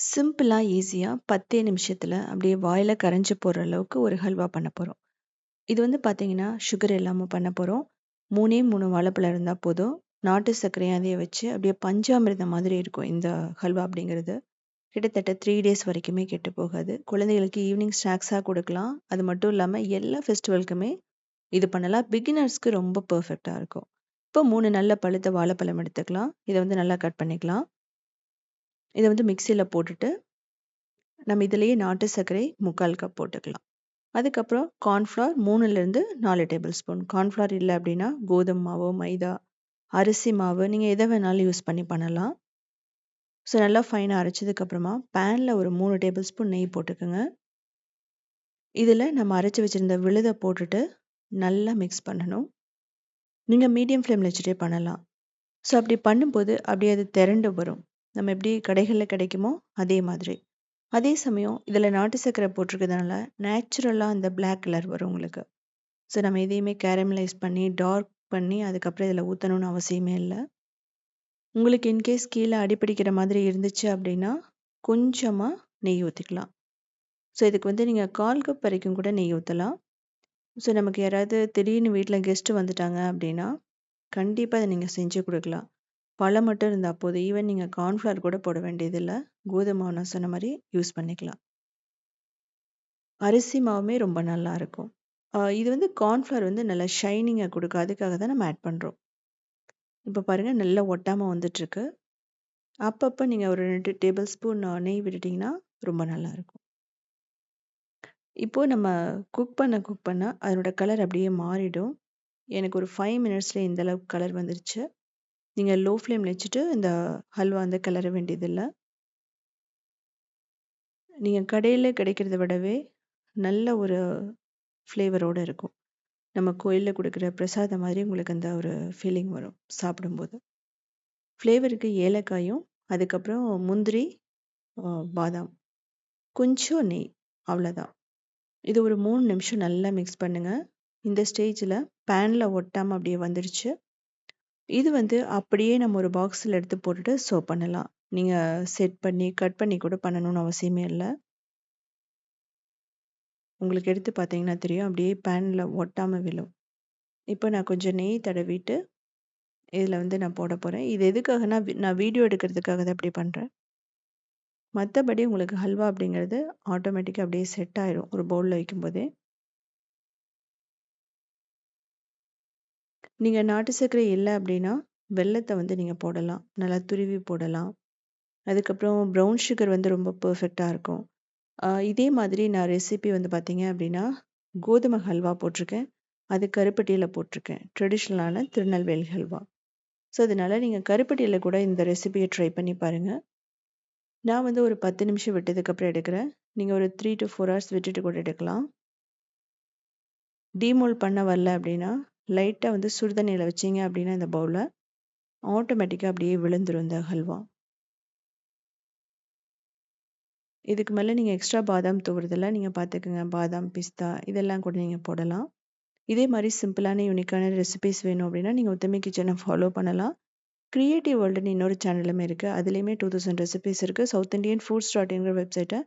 சிம்பிளா, ஈஸியா 10 நிமிஷத்துல அப்படியே வாயில கரைஞ்சு போற அளவுக்கு ஒரு ஹல்வா பண்ண போறோம். இது வந்து பார்த்தீங்கன்னா, சுகர் இல்லாம பண்ண போறோம். 3ஏ 3 வாழைப்பழம் இருந்தா போதும். நாட்டு சர்க்கரையும் அதையும் வச்சு அப்படியே பஞ்சாமிர்தம் மாதிரி இருக்கும் இந்த ஹல்வா அப்படிங்கிறது. கிட்டத்தட்ட 3 டேஸ் வரைக்குமே கெட்டு போகாது. குழந்தைகளுக்கு ஈவினிங் ஸ்நாக்ஸா குடுக்கலாம். அது மட்டும் இல்லாம எல்லா ஃபெஸ்டிவல்க்குமே இது பண்ணலாம். பிகினர்ஸ்க்கு ரொம்ப பெர்ஃபெக்ட்டா இருக்கும். இப்போ 3 நல்ல பழுத்த வாழைப்பழம் எடுத்துக்கலாம். இத வந்து நல்லா கட் பண்ணிக்கலாம். இத வந்து மிக்ஸியில போட்டுட்டு நம்ம இதிலேயே நாட்டு சர்க்கரை 3/4 கப் போட்டுக்கலாம். அதுக்கப்புறம் கார்ன்ஃப்ளவர் 3லேருந்து 4 டேபிள் ஸ்பூன். கார்ன்ஃப்ளவர் இல்ல அப்படின்னா, கோதுமை மாவு, மைதா, அரிசி மாவு நீங்க எத வேணாலும் யூஸ் பண்ணி பண்ணலாம். ஸோ நல்லா ஃபைனா அரைச்சதுக்கப்புறமா, பேன்ல ஒரு 3 டேபிள் ஸ்பூன் நெய் போட்டுக்கங்க. இதில நம்ம அரைச்சு வச்சிருந்த விழுத போட்டுட்டு நல்லா மிக்ஸ் பண்ணணும். நீங்க மீடியம் ஃப்ளேம்ல வச்சுட்டே பண்ணலாம். ஸோ அப்படி பண்ணும்போது அப்படியே அது திரண்டு வரும். நம்ம எப்படி கடைகள்ல கிடைக்குமோ அதே மாதிரி. அதே சமயம் இதில நாட்டு சர்க்கரை போட்டிருக்கிறதுனால, நேச்சுரலா அந்த பிளாக் கலர் வரும் உங்களுக்கு. ஸோ நம்ம எதையுமே கேரமலைஸ் பண்ணி, டார்க் பண்ணி அதுக்கப்புறம் இதில ஊத்தணும்னு அவசியமே இல்ல. உங்களுக்கு இன்கேஸ் கீழ அடிபிடிக்கிற மாதிரி இருந்துச்சு அப்படின்னா, கொஞ்சமா நெய் ஊத்திக்கலாம். ஸோ இதுக்கு வந்து நீங்க 1/4 கப் வரைக்கும் கூட நெய் ஊத்தலாம். ஸோ நமக்கு யாராவது திடீர்னு வீட்ல கெஸ்ட் வந்துட்டாங்க அப்படின்னா, கண்டிப்பா இத நீங்க செஞ்சு குடுக்கலாம். பழம் மட்டும் இருந்தா போதும். ஈவன் நீங்க கார்ன்ஃப்ளவர் கூட போட வேண்டியதில்ல. கோதுமை மாவு நான் சொன்ன மாரி யூஸ் பண்ணிக்கலாம். அரிசி மாவுமே ரொம்ப நல்லாருக்கும். இது வந்து கார்ன்ஃப்ளவர் வந்து நல்லா ஷைனிங்கா குடுக்கும். அதுக்காக தான் நம்ம ஆட் பண்றோம். இப்ப பாருங்க நல்லா ஒட்டாம வந்துட்டுருக்கு. அப்பப்ப நீங்க ஒரு 2 டேபிள் ஸ்பூன் நெய் விட்டுட்டீங்கன்னா, ரொம்ப நல்லாருக்கும். இப்போ நம்ம குக் பண்ண அதனோட கலர் அப்படியே மாறிடும். எனக்கு ஒரு 5 மினிட்ஸ்ல இந்த அளவுக்கு கலர் வந்துருச்சு. நீங்க லோ ஃப்ளேம்ல வச்சுட்டு இந்த ஹல்வா வந்து கிளற வேண்டியதில்ல. நீங்க கடையில கிடைக்கிறத விடவே நல்ல ஒரு ஃப்ளேவரோட இருக்கும். நம்ம கோயில்ல குடுக்குற பிரசாதம் மாதிரி உங்களுக்கு அந்த ஒரு ஃபீலிங் வரும் சாப்பிடும்போது. ஃப்ளேவருக்கு ஏலக்காயும், அதுக்கப்புறம் முந்திரி, பாதாம், கொஞ்சம் நெய் அவ்வளோதான். இது ஒரு 3 நிமிஷம் நல்லா மிக்ஸ் பண்ணுங்க. இந்த ஸ்டேஜ்ல பேன்ல ஒட்டாம அப்படியே வந்துடுச்சு. இது வந்து அப்படியே நம்ம ஒரு பாக்ஸ்ல எடுத்து போட்டுட்டு சர்வ் பண்ணலாம். நீங்க செட் பண்ணி, கட் பண்ணி கூட பண்ணணும்னு அவசியமே இல்ல. உங்களுக்கு எடுத்து பார்த்தீங்கன்னா தெரியும். அப்படியே பேன்ல ஒட்டாம விழும். இப்போ நான் கொஞ்சம் நெய் தடவிட்டு, இதில வந்து நான் போடப் போறேன். இது எதுக்காகன்னா, நான் வீடியோ எடுக்கிறதுக்காக தான் இப்படி பண்றேன். மத்தபடி உங்களுக்கு ஹல்வா அப்படிங்கிறது ஆட்டோமேட்டிக்கா அப்படியே செட் ஆயிரும். ஒரு பவுல்ல வைக்கும்போதே. நீங்க நாட்டு சர்க்கரை இல்ல அப்படின்னா, வெல்லத்த வந்து நீங்க போடலாம். நல்லா துருவி போடலாம். அதுக்கப்புறம் ப்ரவுன் சுகர் வந்து ரொம்ப பெர்ஃபெக்ட்டா இருக்கும். இதே மாதிரி நான் ரெசிபி வந்து பார்த்தீங்க அப்படின்னா, கோதுமை ஹல்வா போட்டிருக்கேன். அது கருப்பட்டியில போட்டிருக்கேன். ட்ரெடிஷ்னலான திருநெல்வேலி ஹல்வா. ஸோ, அதனால நீங்க கருப்பட்டியில கூட இந்த ரெசிபிய ட்ரை பண்ணி பாருங்க. நான் வந்து ஒரு 10 நிமிஷம் விட்டதுக்கப்புறம் எடுக்கிறேன். நீங்க ஒரு 3 to 4 ஹவர்ஸ் விட்டுட்டு கூட எடுக்கலாம். டீமோல்ட் பண்ண வரல அப்படின்னா, லைட்டா வந்து சுடுதண்ணீல வச்சீங்க அப்படின்னா இந்த பவுல, ஆட்டோமேட்டிக்கா அப்படியே விழுந்துரும் இந்த ஹல்வா. இதுக்கு மேல நீங்க எக்ஸ்ட்ரா பாதாம் தூவுறதுல நீங்க பார்த்துக்கங்க. பாதாம், பிஸ்தா இதெல்லாம் கூட நீங்க போடலாம். இதே மாரி சிம்பிளான, யூனிக்கான ரெசிபீஸ் வேணும் அப்படின்னா, நீங்க உத்தமி கிச்சன ஃபாலோ பண்ணலாம். கிரியேட்டிவ் வேர்ல்டுன்னு இன்னொரு சேனலுமே இருக்கு. அதுலயுமே 2000 ரெசிபீஸ் இருக்கு. சவுத் இண்டியன் ஃபுட்ஸ் டாட்ங்கிற வெப்சைட்ட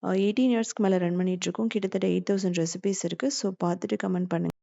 18 இயர்ஸ்க்கு மேல ரன் பண்ணிட்டு இருக்கோம். கிட்டத்தட்ட 8000 ரெசிபீஸ் இருக்கு. ஸோ பார்த்துட்டு கமெண்ட் பண்ணுங்க.